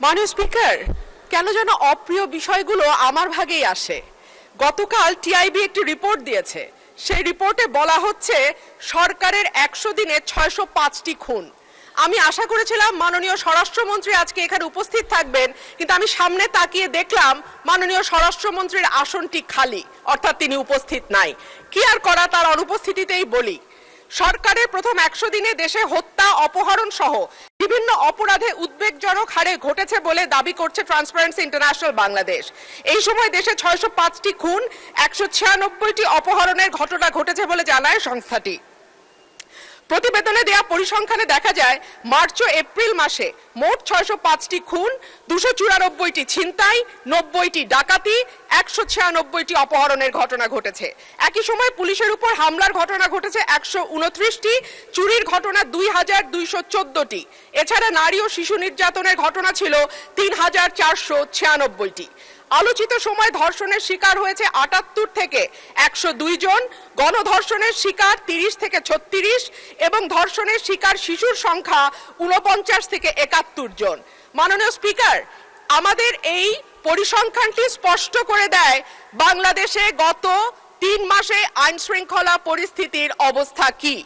মাননীয় স্পিকার, কেন যেন অপ্রিয় বিষয়গুলো আমার ভাগেই আসে। গতকাল টিআইবি একটি রিপোর্ট দিয়েছে। সেই রিপোর্টে বলা হচ্ছে সরকারের 100 দিনে 605টি খুন। আমি আশা করেছিলাম মাননীয় স্বরাষ্ট্রমন্ত্রী আজকে এখানে উপস্থিত থাকবেন, কিন্তু আমি সামনে তাকিয়ে দেখলাম মাননীয় স্বরাষ্ট্রমন্ত্রীর আসনটি খালি, অর্থাৎ তিনি উপস্থিত নাই। কি আর করা, তার অনুপস্থিতিতেই বলি। সরকারের প্রথম 100 দিনে দেশে হত্যা, অপহরণ সহ বিভিন্ন অপরাধে উদ্বেগজনক হারে ঘটেছে বলে দাবি করছে ট্রান্সপারেন্সি ইন্টারন্যাশনাল বাংলাদেশ। এই সময় দেশে 605টি খুন, 196টি অপহরণের ঘটনা ঘটেছে বলে জানায় সংস্থাটি। প্রতিবেদনে দেয়া পরিসংখ্যানে দেখা যায় মার্চ ও এপ্রিল মাসে মোট 605টি খুন, 294টি ছিনতাই, 90টি ডাকাতি, 196টি অপহরণের ঘটনা ঘটেছে। একই সময় পুলিশের উপর হামলার ঘটনা ঘটেছে 129টি, চুরির ঘটনা 2214টি। এছাড়া নারী ও শিশু নির্যাতনের ঘটনা ছিল 3496টি। আলোচিত সময় ধর্ষণের শিকার হয়েছে 78 থেকে 102 জন, গণধর্ষণের শিকার 30 থেকে 36 এবং ধর্ষণের শিকার শিশুর সংখ্যা 49 থেকে 71 জন। মাননীয় স্পিকার, আমাদের এই পরিসংখ্যানটি স্পষ্ট করে দেয় বাংলাদেশে গত 3 মাসে আইন শৃঙ্খলা পরিস্থিতির অবস্থা কি।